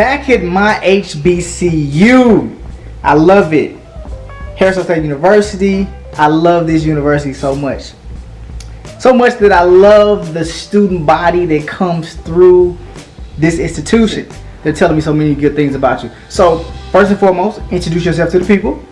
back at my HBCU. I love it. Harris-Stowe State University. I love this university so much. So much that I love the student body that comes through this institution. They're telling me so many good things about you. So, first and foremost, introduce yourself to the people.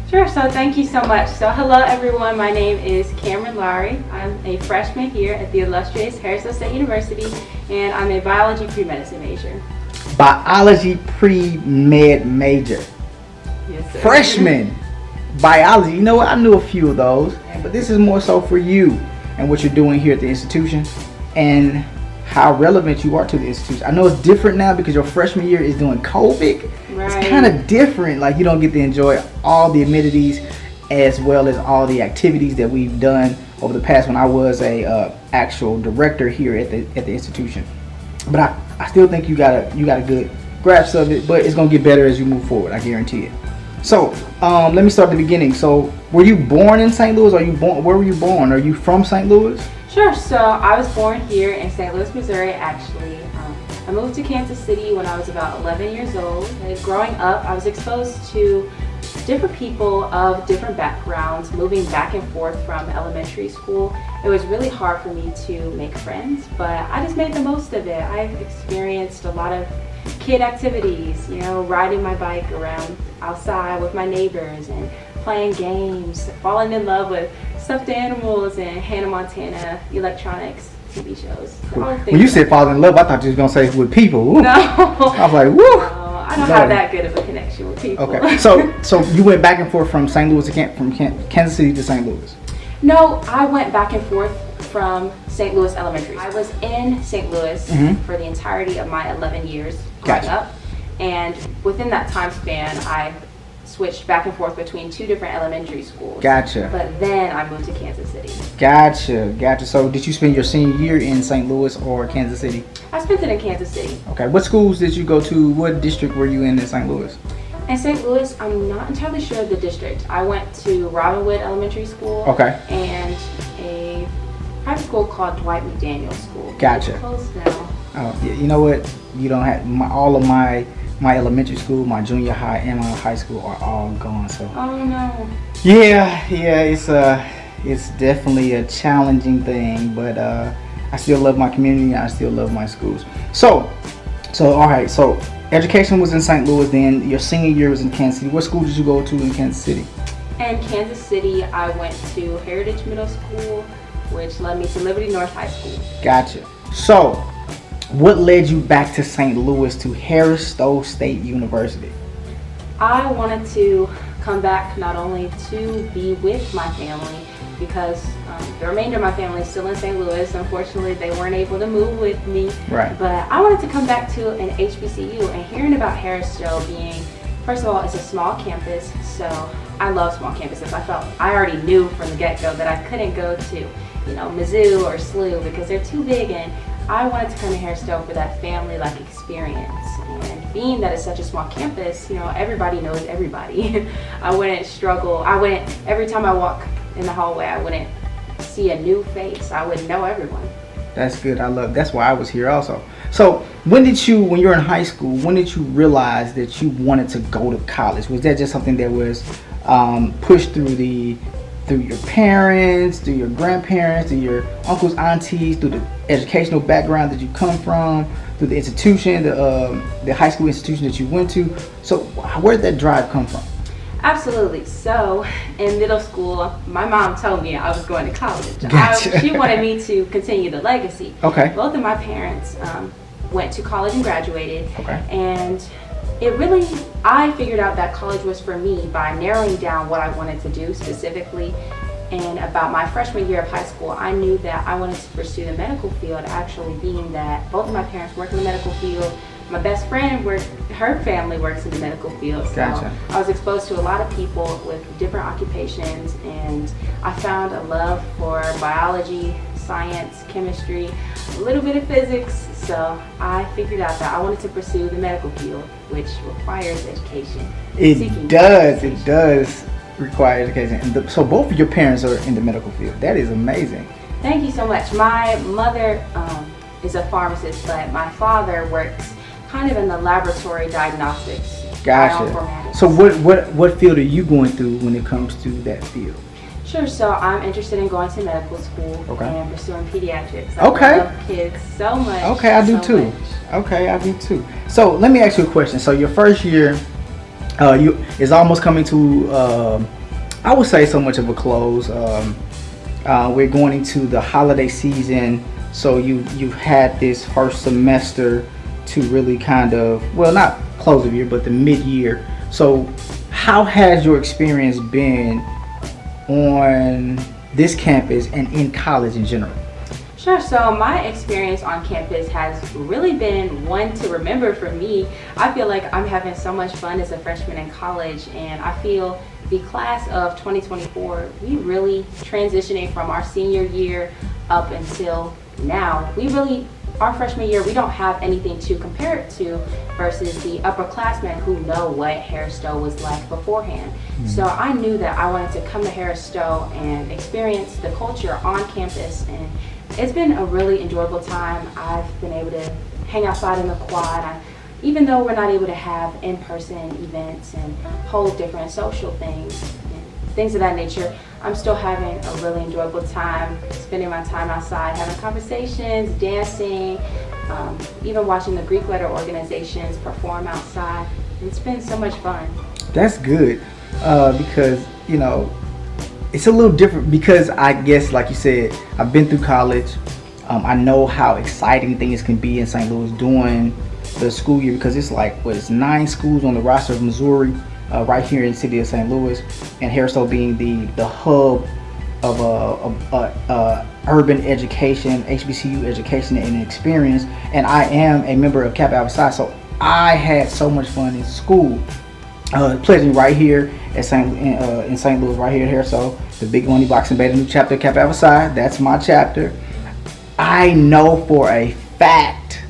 Sure, so thank you so much. So hello everyone, my name is Cameron Lowery. I'm a freshman here at the illustrious Harris-Stowe State University, and I'm a biology pre-medicine major. Biology pre-med major. Yes, sir. Freshman biology. You know what? I knew a few of those, but this is more so for you and what you're doing here at the institution and how relevant you are to the institution. I know it's different now because your freshman year is doing COVID. Right. It's kind of different. Like, you don't get to enjoy all the amenities as well as all the activities that we've done over the past when I was a actual director here at the institution. But I still think you got a good grasp of it, but it's gonna get better as you move forward, I guarantee it. So let me start at the beginning. So were you born in St. Louis? Where were you born? Are you from St. Louis? Sure, so I was born here in St. Louis, Missouri actually. I moved to Kansas City when I was about 11 years old. And growing up, I was exposed to different people of different backgrounds, moving back and forth from elementary school. It was really hard for me to make friends, but I just made the most of it. I've experienced a lot of kid activities, you know, riding my bike around outside with my neighbors and playing games, falling in love with stuffed animals and Hannah Montana electronics TV shows. When you said fall in love, I thought you was going to say with people. Ooh. No. I was like, woo. No, I don't have that good of a connection with people. Okay, so you went back and forth from St. Louis to from Kansas City to St. Louis? No, I went back and forth from St. Louis Elementary. I was in St. Louis for the entirety of my 11 years growing up, and within that time span, I switched back and forth between two different elementary schools. Gotcha. But then I moved to Kansas City. Gotcha. So did you spend your senior year in St. Louis or Kansas City? I spent it in Kansas City. Okay. What schools did you go to? What district were you in St. Louis? In St. Louis, I'm not entirely sure of the district. I went to Robinwood Elementary School. Okay. And a private school called Dwight McDaniel School. Gotcha. It's closed now. Oh, yeah, you know what? You don't have all of my elementary school, my junior high, and my high school are all gone. So. Oh no. Yeah, it's definitely a challenging thing, but I still love my community. I still love my schools. So all right. So education was in St. Louis. Then your senior year was in Kansas City. What school did you go to in Kansas City? In Kansas City, I went to Heritage Middle School, which led me to Liberty North High School. Gotcha. So, what led you back to St. Louis to Harris-Stowe State University? I wanted to come back not only to be with my family, because the remainder of my family is still in St. Louis. Unfortunately, they weren't able to move with me. Right. But I wanted to come back to an HBCU, and hearing about Harris-Stowe being, first of all, it's a small campus, so I love small campuses. I already knew from the get-go that I couldn't go to, you know, Mizzou or SLU because they're too big, and I wanted to come to Harris-Stowe for that family-like experience. And being that it's such a small campus, you know, everybody knows everybody. I wouldn't struggle. Every time I walk in the hallway, I wouldn't see a new face. I would know everyone. That's good. That's why I was here also. So when you're in high school, when did you realize that you wanted to go to college? Was that just something that was pushed through your parents, through your grandparents, through your uncles, aunties, through the educational background that you come from, through the institution, the high school institution that you went to? So where did that drive come from? Absolutely. So in middle school, my mom told me I was going to college. Gotcha. She wanted me to continue the legacy. Okay. Both of my parents went to college and graduated. Okay. And I figured out that college was for me by narrowing down what I wanted to do specifically. And about my freshman year of high school, I knew that I wanted to pursue the medical field, actually being that both of my parents work in the medical field. My best friend, her family works in the medical field. So gotcha. I was exposed to a lot of people with different occupations, and I found a love for biology, science, chemistry, a little bit of physics. So I figured out that I wanted to pursue the medical field, which requires education. It does require education. And so both of your parents are in the medical field. That is amazing. Thank you so much. My mother is a pharmacist, but my father works kind of in the laboratory diagnostics. Gotcha. Bioinformatics. So what field are you going through when it comes to that field? Sure. So I'm interested in going to medical school and pursuing pediatrics. I love kids so much. Okay, I do too. Okay, I do too. So let me ask you a question. So your first year, you is almost coming to, I would say, so much of a close. We're going into the holiday season, so you've had this first semester to really kind of, well, not close of year, but the mid-year. So how has your experience been on this campus and in college in general? Sure. So my experience on campus has really been one to remember for me. I feel like I'm having so much fun as a freshman in college, and I feel the class of 2024, we really transitioning from our senior year up until now. Our freshman year, we don't have anything to compare it to versus the upperclassmen who know what Harris-Stowe was like beforehand. So I knew that I wanted to come to Harris-Stowe and experience the culture on campus, and it's been a really enjoyable time. I've been able to hang outside in the quad. Even though we're not able to have in-person events and hold different social things of that nature, I'm still having a really enjoyable time, spending my time outside, having conversations, dancing, even watching the Greek letter organizations perform outside. It's been so much fun. That's good, because, you know, it's a little different because I guess, like you said, I've been through college. I know how exciting things can be in St. Louis during the school year, because it's like, it's 9 schools on the roster of Missouri, right here in the city of St. Louis, and Harris-Stowe being the hub of urban education, HBCU education and experience. And I am a member of Kappa Alpha Psi, so I had so much fun in school. Pledging right here at in St. Louis, right here at Harris-Stowe, the Big Money Boxing Beta new chapter, Kappa Alpha Psi. That's my chapter. I know for a fact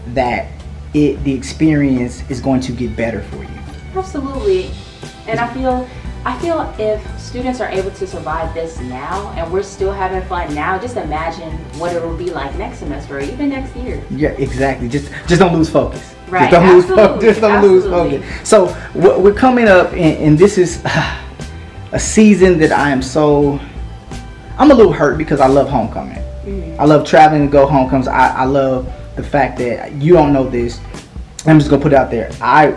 that the experience is going to get better for you. Absolutely. And I feel if students are able to survive this now and we're still having fun now, just imagine what it will be like next semester or even next year. Yeah, exactly. Just don't lose focus. Right. Just don't lose focus. So we're coming up, and this is a season that I'm a little hurt because I love homecoming. I love traveling to go homecomings. I love the fact that you don't know this. I'm just gonna put it out there.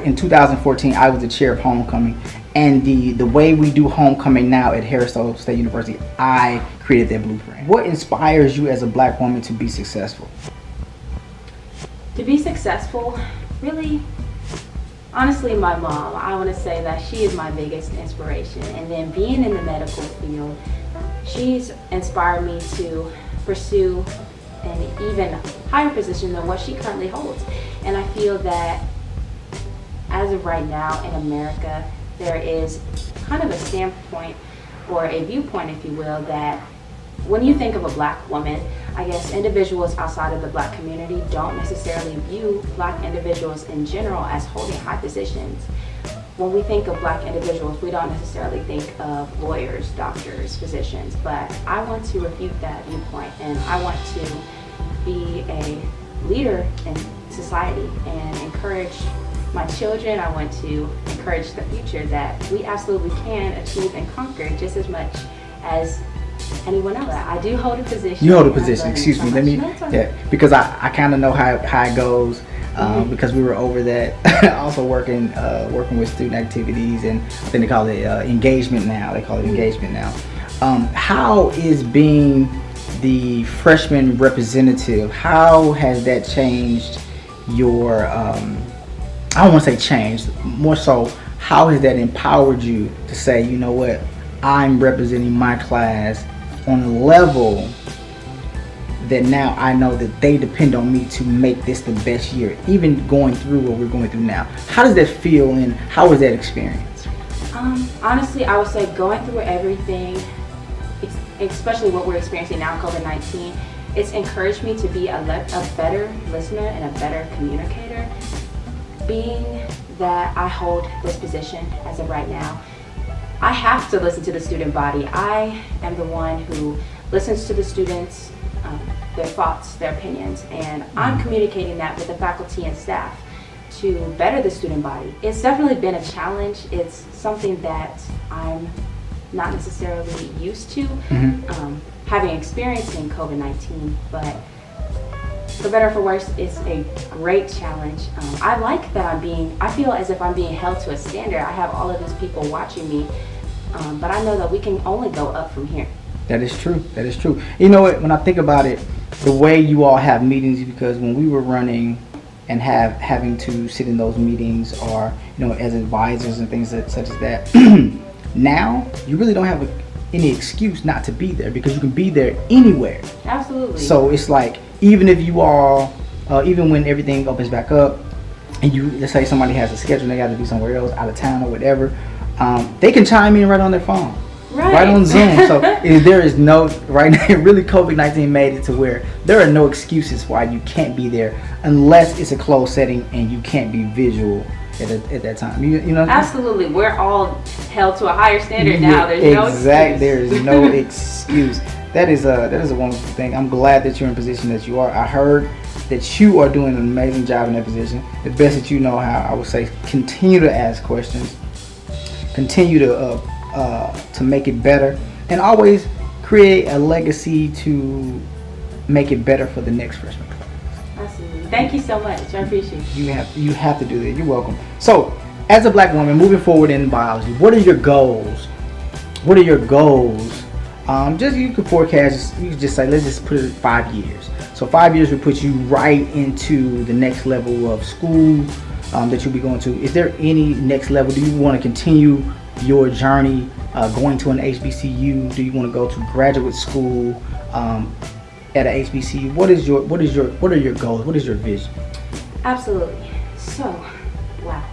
In 2014, I was the chair of homecoming, and the way we do homecoming now at Harris-Stowe State University, I created that blueprint. What inspires you as a black woman to be successful? To be successful, really, honestly, my mom. I want to say that she is my biggest inspiration, and then being in the medical field, she's inspired me to pursue an even higher position than what she currently holds. And I feel that as of right now in America, there is kind of a standpoint or a viewpoint, if you will, that when you think of a black woman, I guess individuals outside of the black community don't necessarily view black individuals in general as holding high positions. When we think of black individuals, we don't necessarily think of lawyers, doctors, physicians, but I want to refute that viewpoint, and I want to be a leader in society and encourage my children. I want to encourage the future that we absolutely can achieve and conquer just as much as anyone else. I do hold a position. You hold a position, excuse me. Because I kind of know how it goes. Because we were over that, also working with student activities, and I think they call it engagement now. They call it engagement now. How is being the freshman representative, how has that changed your, I don't want to say changed, more so, how has that empowered you to say, you know what, I'm representing my class on a level that now I know that they depend on me to make this the best year, even going through what we're going through now. How does that feel, and how was that experience? Honestly, I would say going through everything, especially what we're experiencing now, COVID-19, it's encouraged me to be a better listener and a better communicator. Being that I hold this position as of right now, I have to listen to the student body. I am the one who listens to the students, their thoughts, their opinions, and I'm communicating that with the faculty and staff. to better the student body. It's definitely been a challenge. It's something that I'm not necessarily used to, having experience in COVID-19, but for better or for worse, it's a great challenge. I like that I feel as if I'm being held to a standard. I have all of these people watching me, but I know that we can only go up from here. That is true. That is true. You know what? When I think about it, the way you all have meetings, because when we were running and having to sit in those meetings, or as advisors and things such as that, now you really don't have any excuse not to be there, because you can be there anywhere. Absolutely. So it's like, even if you all, even when everything opens back up, and let's say somebody has a schedule and they got to be somewhere else, out of town or whatever, they can chime in right on their phone. Right on Zoom. So there is no, right now, really COVID-19 made it to where there are no excuses why you can't be there, unless it's a closed setting and you can't be visual at that time. You know? Absolutely. We're all held to a higher standard now. There's no excuse. There is no excuse. That is a wonderful thing. I'm glad that you're in the position that you are. I heard that you are doing an amazing job in that position. The best that you know how. I would say continue to ask questions. Continue to make it better, and always create a legacy to make it better for the next freshman class. Absolutely. Thank you so much. I appreciate it. You have to do that. You're welcome. So, as a black woman moving forward in biology, what are your goals? What are your goals? Just you can forecast. You can just say, let's just put it 5 years. So 5 years will put you right into the next level of school that you'll be going to. Is there any next level? Do you want to continue your journey going to an HBCU? Do you want to go to graduate school at a HBCU? What are your goals? What is your vision? Absolutely. So, wow,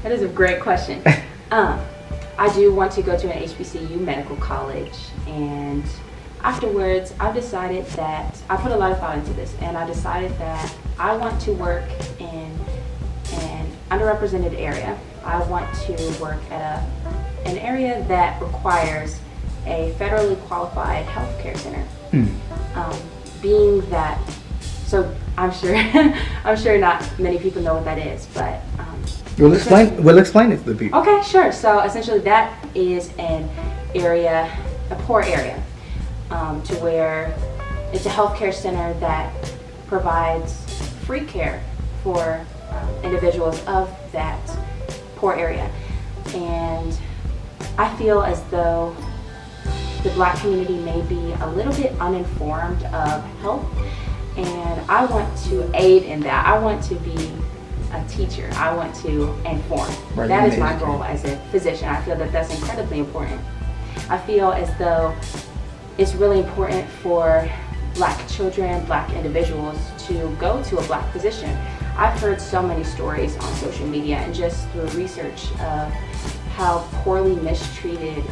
that is a great question. I do want to go to an HBCU medical college, and afterwards I've decided that I put a lot of thought into this, and I decided that I want to work in an underrepresented area. I want to work at an area that requires a federally qualified healthcare center. Being that, so I'm sure not many people know what that is, but we'll explain it to the people. Okay, sure. So essentially, that is an area, a poor area, to where it's a healthcare center that provides free care for individuals of that poor area. And I feel as though the black community may be a little bit uninformed of health, and I want to aid in that. I want to be a teacher. I want to inform. Right, that is my goal as a physician. I feel that that's incredibly important. I feel as though it's really important for black children, black individuals to go to a black physician. I've heard so many stories on social media and just through research of how poorly mistreated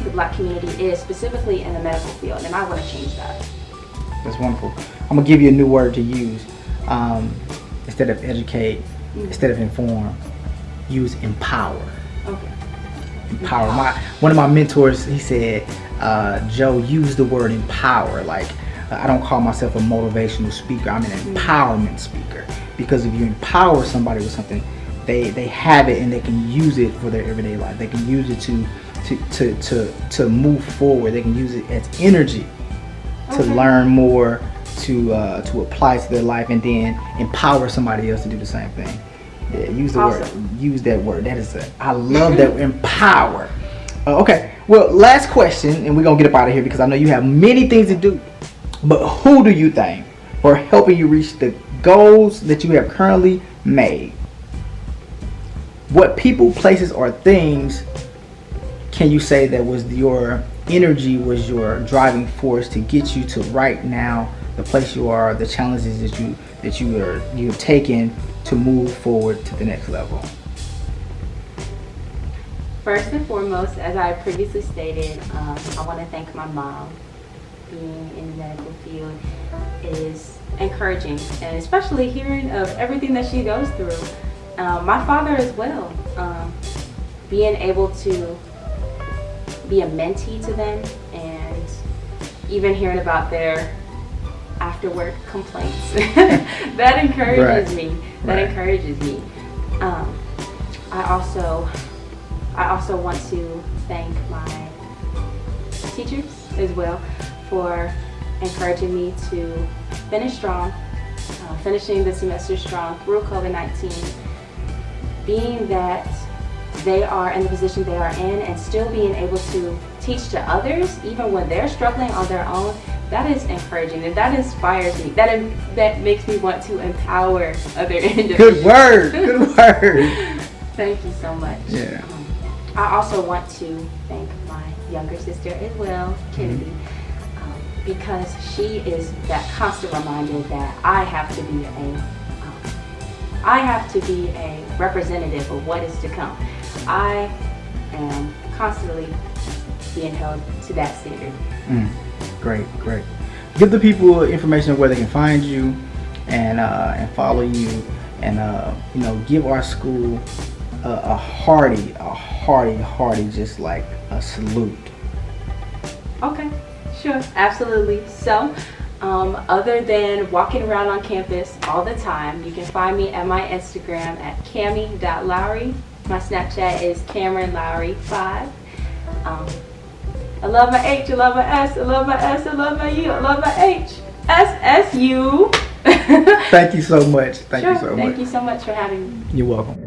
the black community is, specifically in the medical field, and I want to change that. That's wonderful. I'm going to give you a new word to use. Instead of educate, instead of inform, use empower. Okay. Empower. One of my mentors, he said, Joe, use the word empower. Like, I don't call myself a motivational speaker. I'm an empowerment speaker. Because if you empower somebody with something, they have it and they can use it for their everyday life. They can use it to move forward. They can use it as energy to learn more, to apply to their life, and then empower somebody else to do the same thing. Yeah, use the word. Use that word. I love that. Empower. Okay. Well, last question, and we're gonna get up out of here because I know you have many things to do. But who do you think for helping you reach the goals that you have currently made? What people, places, or things can you say that was your energy, was your driving force to get you to right now, the place you are, the challenges that you've taken to move forward to the next level? First and foremost, as I previously stated, I want to thank my mom. Being in the medical field is encouraging, and especially hearing of everything that she goes through. My father as well, being able to be a mentee to them, and even hearing about their after work complaints. That encourages me. That encourages me. I also want to thank my teachers as well for encouraging me to finish strong, finishing the semester strong through COVID-19, being that they are in the position they are in and still being able to teach to others even when they're struggling on their own. That is encouraging and that inspires me. That makes me want to empower other individuals. Good word. Good word. Thank you so much. Yeah. I also want to thank my younger sister as well, Kennedy, because she is that constant reminder that I have to be a representative of what is to come. I am constantly being held to that standard. Great. Give the people information of where they can find you and follow you, and give our school a hearty, just like a salute. Okay, sure, absolutely. So, other than walking around on campus all the time, you can find me at my Instagram at cami.lowry. My Snapchat is CameronLowry5. I love my H, I love my S, I love my S, I love my U, I love my H. SSU. Thank you so much. Thank you so much for having me. You're welcome.